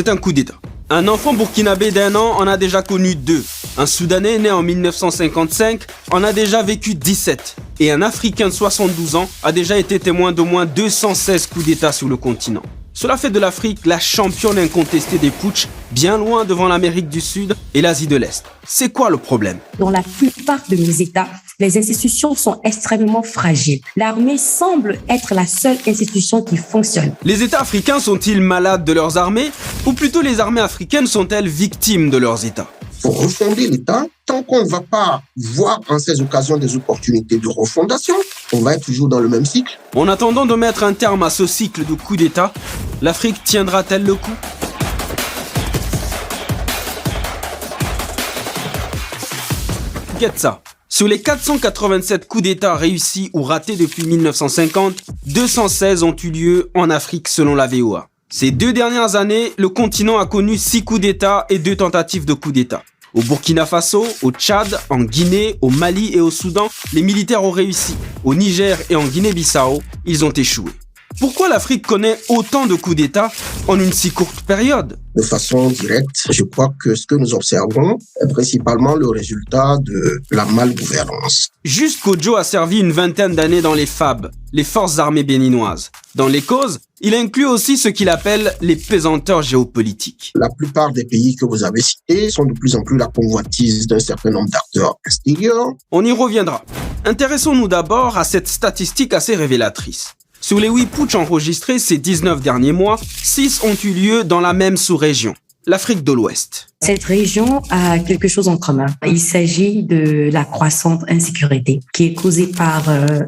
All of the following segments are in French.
C'est un coup d'État. Un enfant burkinabé d'1 an en a déjà connu 2. Un Soudanais né en 1955 en a déjà vécu 17. Et un Africain de 72 ans a déjà été témoin d'au moins 216 coups d'État sur le continent. Cela fait de l'Afrique la championne incontestée des putschs, bien loin devant l'Amérique du Sud et l'Asie de l'Est. C'est quoi le problème? Dans la plupart de nos États, les institutions sont extrêmement fragiles. L'armée semble être la seule institution qui fonctionne. Les États africains sont-ils malades de leurs armées? Ou plutôt les armées africaines sont-elles victimes de leurs États? Pour refonder l'État, tant qu'on ne va pas voir en ces occasions des opportunités de refondation, on va être toujours dans le même cycle. En attendant de mettre un terme à ce cycle de coups d'État, l'Afrique tiendra-t-elle le coup? Guette ça. Sur les 487 coups d'État réussis ou ratés depuis 1950, 216 ont eu lieu en Afrique selon la VOA. Ces 2 dernières années, le continent a connu 6 coups d'État et 2 tentatives de coups d'État. Au Burkina Faso, au Tchad, en Guinée, au Mali et au Soudan, les militaires ont réussi. Au Niger et en Guinée-Bissau, ils ont échoué. Pourquoi l'Afrique connaît autant de coups d'État en une si courte période? De façon directe, je crois que ce que nous observons est principalement le résultat de la malgouvernance. Juste Kodjo a servi une 20aine d'années dans les FAB, les forces armées béninoises. Dans les causes, il inclut aussi ce qu'il appelle les pesanteurs géopolitiques. La plupart des pays que vous avez cités sont de plus en plus la convoitise d'un certain nombre d'acteurs extérieurs. On y reviendra. Intéressons-nous d'abord à cette statistique assez révélatrice. Sur les 8 putschs enregistrés ces 19 derniers mois, 6 ont eu lieu dans la même sous-région, l'Afrique de l'Ouest. Cette région a quelque chose en commun. Il s'agit de la croissante insécurité qui est causée par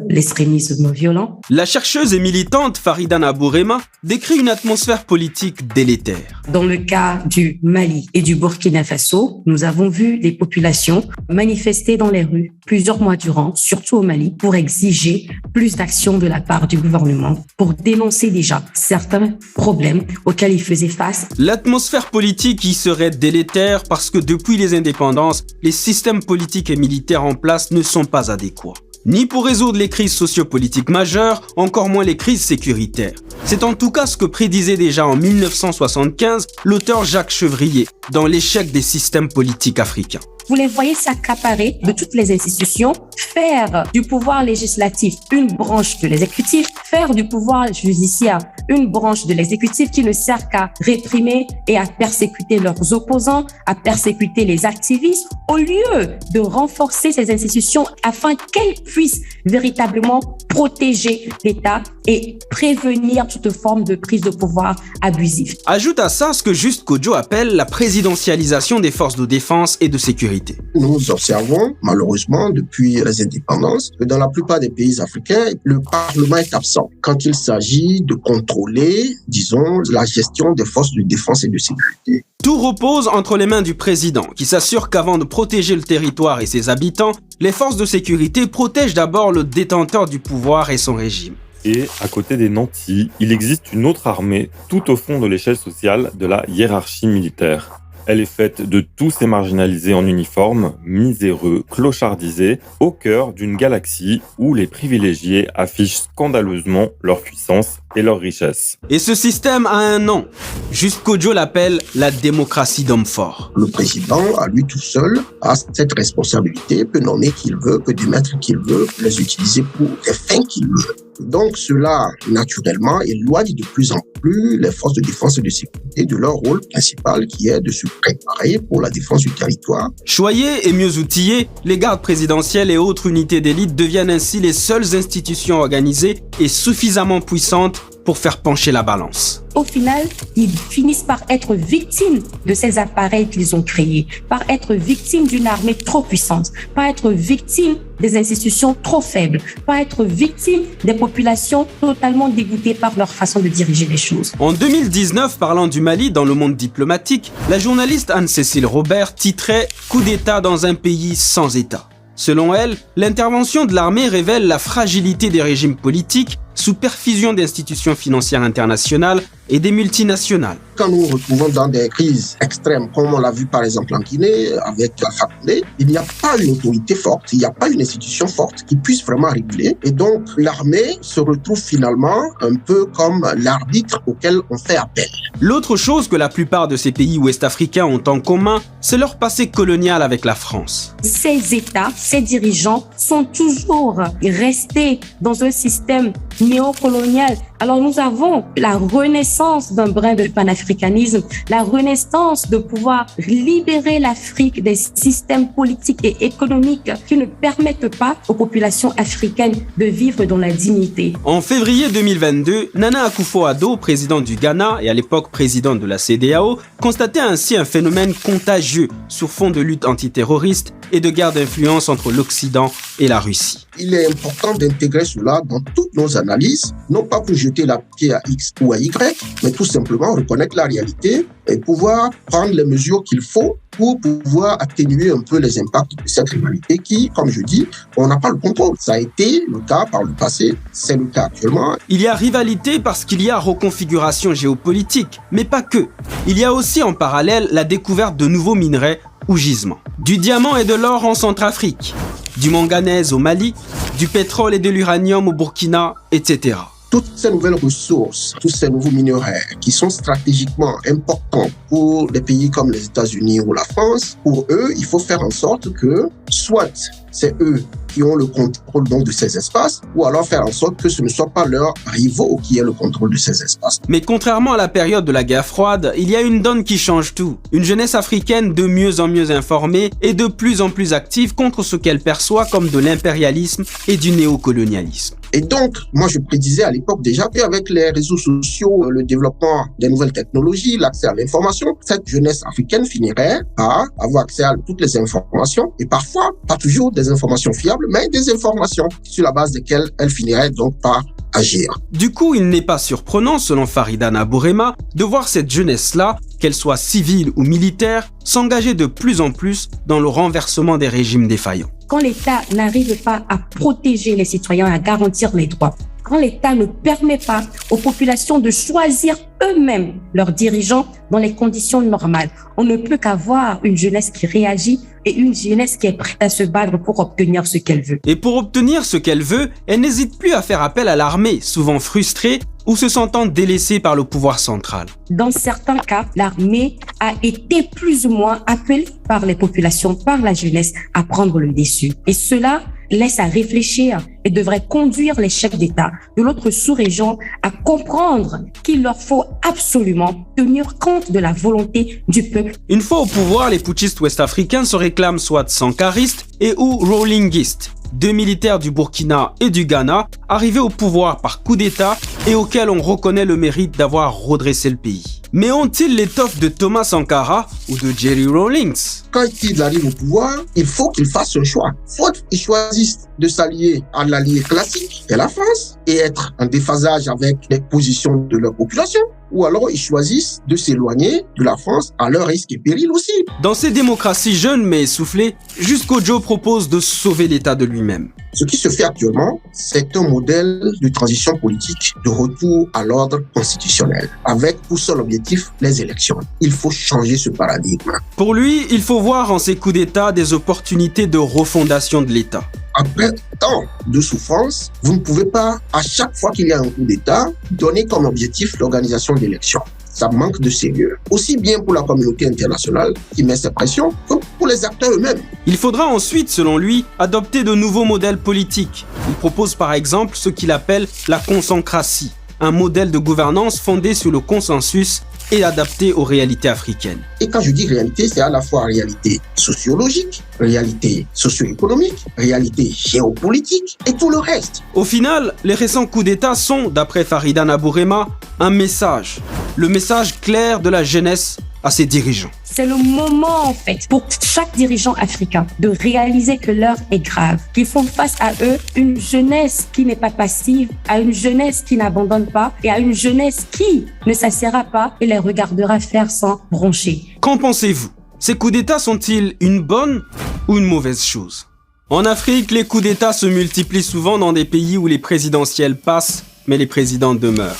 l'extrémisme violent. La chercheuse et militante Farida Nabourema décrit une atmosphère politique délétère. Dans le cas du Mali et du Burkina Faso, nous avons vu les populations manifester dans les rues plusieurs mois durant, surtout au Mali, pour exiger plus d'action de la part du gouvernement, pour dénoncer déjà certains problèmes auxquels ils faisaient face. L'atmosphère politique y serait délétère parce que depuis les indépendances, les systèmes politiques et militaires en place ne sont pas adéquats. Ni pour résoudre les crises sociopolitiques majeures, encore moins les crises sécuritaires. C'est en tout cas ce que prédisait déjà en 1975 l'auteur Jacques Chevrier dans L'échec des systèmes politiques africains. Vous les voyez s'accaparer de toutes les institutions, faire du pouvoir législatif une branche de l'exécutif, faire du pouvoir judiciaire une branche de l'exécutif qui ne sert qu'à réprimer et à persécuter leurs opposants, à persécuter les activistes, au lieu de renforcer ces institutions afin qu'elles puissent véritablement protéger l'État et prévenir toute forme de prise de pouvoir abusive. Ajoute à ça ce que Juste Kodjo appelle la présidentialisation des forces de défense et de sécurité. Nous observons, malheureusement, depuis les indépendances, que dans la plupart des pays africains, le Parlement est absent quand il s'agit de contrôler, disons, la gestion des forces de défense et de sécurité. Tout repose entre les mains du président, qui s'assure qu'avant de protéger le territoire et ses habitants, les forces de sécurité protègent d'abord le détenteur du pouvoir et son régime. Et à côté des nantis, il existe une autre armée tout au fond de l'échelle sociale de la hiérarchie militaire. Elle est faite de tous ces marginalisés en uniforme, miséreux, clochardisés, au cœur d'une galaxie où les privilégiés affichent scandaleusement leur puissance et leur richesse. Et ce système a un nom. Juste Kodjo l'appelle la démocratie d'homme fort. Le président, à lui tout seul, a cette responsabilité, peut nommer qui il veut, peut démettre qui il veut, peut les utiliser pour les fins qu'il veut. Donc cela, naturellement, éloigne de plus en plus les forces de défense et de sécurité de leur rôle principal qui est de se préparer pour la défense du territoire. Choyés et mieux outillés, les gardes présidentielles et autres unités d'élite deviennent ainsi les seules institutions organisées et suffisamment puissantes pour faire pencher la balance. Au final, ils finissent par être victimes de ces appareils qu'ils ont créés, par être victimes d'une armée trop puissante, par être victimes des institutions trop faibles, par être victimes des populations totalement dégoûtées par leur façon de diriger les choses. En 2019, parlant du Mali dans le monde diplomatique, la journaliste Anne-Cécile Robert titrait « Coup d'État dans un pays sans État ». Selon elle, l'intervention de l'armée révèle la fragilité des régimes politiques sous perfusion d'institutions financières internationales et des multinationales. Quand nous nous retrouvons dans des crises extrêmes, comme on l'a vu par exemple en Guinée avec Alpha Condé, il n'y a pas une autorité forte, il n'y a pas une institution forte qui puisse vraiment réguler. Et donc l'armée se retrouve finalement un peu comme l'arbitre auquel on fait appel. L'autre chose que la plupart de ces pays ouest-africains ont en commun, c'est leur passé colonial avec la France. Ces États, ces dirigeants sont toujours restés dans un système néocolonial. Alors nous avons la renaissance d'un brin de panafricanisme, la renaissance de pouvoir libérer l'Afrique des systèmes politiques et économiques qui ne permettent pas aux populations africaines de vivre dans la dignité. En février 2022, Nana Akufo-Addo, président du Ghana et à l'époque président de la CEDEAO, constatait ainsi un phénomène contagieux sur fond de lutte antiterroriste et de guerre d'influence entre l'Occident et la Russie. Il est important d'intégrer cela dans toutes nos analyses, non pas pour jeter la pierre à X ou à Y, mais tout simplement reconnaître la réalité et pouvoir prendre les mesures qu'il faut pour pouvoir atténuer un peu les impacts de cette rivalité qui, comme je dis, on n'a pas le contrôle. Ça a été le cas par le passé, c'est le cas actuellement. Il y a rivalité parce qu'il y a reconfiguration géopolitique, mais pas que. Il y a aussi en parallèle la découverte de nouveaux minerais ou gisements. Du diamant et de l'or en Centrafrique, du manganèse au Mali, du pétrole et de l'uranium au Burkina, etc. Toutes ces nouvelles ressources, tous ces nouveaux minerais qui sont stratégiquement importants pour des pays comme les États-Unis ou la France, pour eux, il faut faire en sorte que soit c'est eux qui ont le contrôle donc de ces espaces, ou alors faire en sorte que ce ne soit pas leurs rivaux qui aient le contrôle de ces espaces. Mais contrairement à la période de la guerre froide, il y a une donne qui change tout. Une jeunesse africaine de mieux en mieux informée et de plus en plus active contre ce qu'elle perçoit comme de l'impérialisme et du néocolonialisme. Et donc, moi je prédisais à l'époque déjà qu'avec les réseaux sociaux, le développement des nouvelles technologies, l'accès à l'information, cette jeunesse africaine finirait par avoir accès à toutes les informations et parfois, pas toujours des informations fiables, mais des informations sur la base desquelles elle finirait donc par agir. Du coup, il n'est pas surprenant, selon Faridana Bourema, de voir cette jeunesse-là, qu'elle soit civile ou militaire, s'engager de plus en plus dans le renversement des régimes défaillants. Quand l'État n'arrive pas à protéger les citoyens et à garantir les droits, quand l'État ne permet pas aux populations de choisir eux-mêmes leurs dirigeants dans les conditions normales, on ne peut qu'avoir une jeunesse qui réagit et une jeunesse qui est prête à se battre pour obtenir ce qu'elle veut. Et pour obtenir ce qu'elle veut, elle n'hésite plus à faire appel à l'armée, souvent frustrée ou se sentant délaissée par le pouvoir central. Dans certains cas, l'armée a été plus ou moins appelée par les populations, par la jeunesse, à prendre le dessus. Et cela laisse à réfléchir et devrait conduire les chefs d'État de l'autre sous-région à comprendre qu'il leur faut absolument tenir compte de la volonté du peuple. Une fois au pouvoir, les putschistes ouest-africains se réclament soit sankaristes et ou rollingistes, deux militaires du Burkina et du Ghana arrivés au pouvoir par coup d'État et auxquels on reconnaît le mérite d'avoir redressé le pays. Mais ont-ils l'étoffe de Thomas Sankara ou de Jerry Rawlings? Quand ils arrivent au pouvoir, il faut qu'ils fassent un choix. Soit ils choisissent de s'allier à l'allié classique de la France et être en déphasage avec les positions de leur population, ou alors ils choisissent de s'éloigner de la France à leur risque et péril aussi. Dans ces démocraties jeunes mais essoufflées, Jusqu'au Joe propose de sauver l'État de lui-même. Ce qui se fait actuellement, c'est un modèle de transition politique, de retour à l'ordre constitutionnel, avec pour seul objectif les élections. Il faut changer ce paradigme. Pour lui, il faut voir en ces coups d'État des opportunités de refondation de l'État. Après tant de souffrance, vous ne pouvez pas, à chaque fois qu'il y a un coup d'État, donner comme objectif l'organisation d'élections. Ça manque de sérieux, aussi bien pour la communauté internationale qui met ses pressions que pour les acteurs eux-mêmes. Il faudra ensuite, selon lui, adopter de nouveaux modèles politiques. Il propose par exemple ce qu'il appelle la consancratie, un modèle de gouvernance fondé sur le consensus et adapté aux réalités africaines. Et quand je dis réalité, c'est à la fois réalité sociologique, réalité socio-économique, réalité géopolitique et tout le reste. Au final, les récents coups d'État sont, d'après Faridana Bourema, un message. Le message clair de la jeunesse à ses dirigeants. C'est le moment, en fait, pour chaque dirigeant africain de réaliser que l'heure est grave, qu'ils font face à eux une jeunesse qui n'est pas passive, à une jeunesse qui n'abandonne pas et à une jeunesse qui ne s'assiera pas et les regardera faire sans broncher. Qu'en pensez-vous? Ces coups d'État sont-ils une bonne ou une mauvaise chose? En Afrique, les coups d'État se multiplient souvent dans des pays où les présidentielles passent mais les présidents demeurent.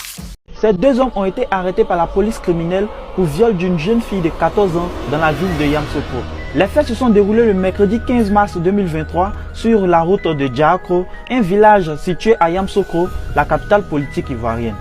Ces deux hommes ont été arrêtés par la police criminelle pour viol d'une jeune fille de 14 ans dans la ville de Yamoussoukro. Les faits se sont déroulés le mercredi 15 mars 2023 sur la route de Diakro, un village situé à Yamoussoukro, la capitale politique ivoirienne.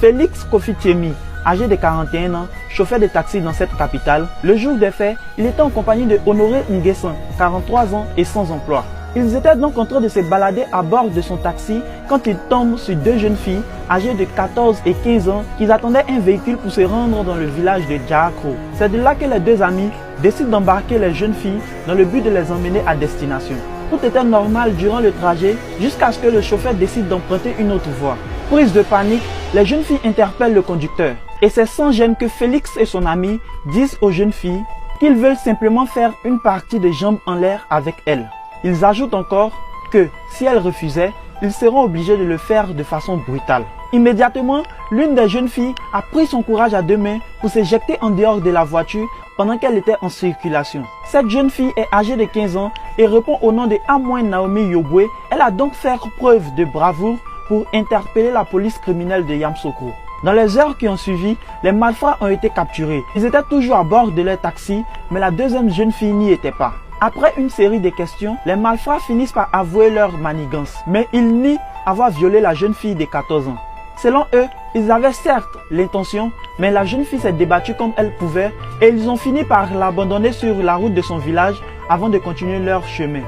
Félix Kofi-Thiemi, âgé de 41 ans, chauffeur de taxi dans cette capitale, le jour des faits, il était en compagnie de Honoré Nguessan, 43 ans et sans emploi. Ils étaient donc en train de se balader à bord de son taxi quand ils tombent sur deux jeunes filles âgées de 14 et 15 ans qui attendaient un véhicule pour se rendre dans le village de Diakro. C'est de là que les deux amis décident d'embarquer les jeunes filles dans le but de les emmener à destination. Tout était normal durant le trajet jusqu'à ce que le chauffeur décide d'emprunter une autre voie. Prise de panique, les jeunes filles interpellent le conducteur. Et c'est sans gêne que Félix et son ami disent aux jeunes filles qu'ils veulent simplement faire une partie de jambes en l'air avec elles. Ils ajoutent encore que si elles refusaient, ils seront obligés de le faire de façon brutale. Immédiatement, l'une des jeunes filles a pris son courage à deux mains pour se jeter en dehors de la voiture pendant qu'elle était en circulation. Cette jeune fille est âgée de 15 ans et répond au nom de Amouen Naomi Yobwe. Elle a donc fait preuve de bravoure pour interpeller la police criminelle de Yamoussoukro. Dans les heures qui ont suivi, les malfrats ont été capturés. Ils étaient toujours à bord de leur taxi, mais la deuxième jeune fille n'y était pas. Après une série de questions, les malfrats finissent par avouer leur manigance, mais ils nient avoir violé la jeune fille de 14 ans. Selon eux, ils avaient certes l'intention, mais la jeune fille s'est débattue comme elle pouvait et ils ont fini par l'abandonner sur la route de son village avant de continuer leur chemin.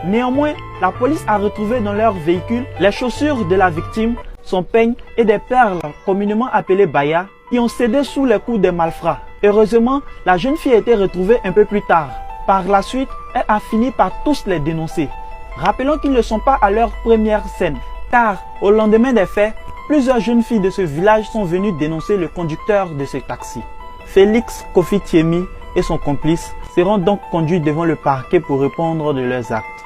Néanmoins, la police a retrouvé dans leur véhicule les chaussures de la victime, son peigne et des perles communément appelées baya qui ont cédé sous les coups des malfrats. Heureusement, la jeune fille a été retrouvée un peu plus tard. Par la suite, elle a fini par tous les dénoncer. Rappelons qu'ils ne sont pas à leur première scène, car au lendemain des faits, plusieurs jeunes filles de ce village sont venues dénoncer le conducteur de ce taxi. Félix Kofi-Thiemi et son complice seront donc conduits devant le parquet pour répondre de leurs actes.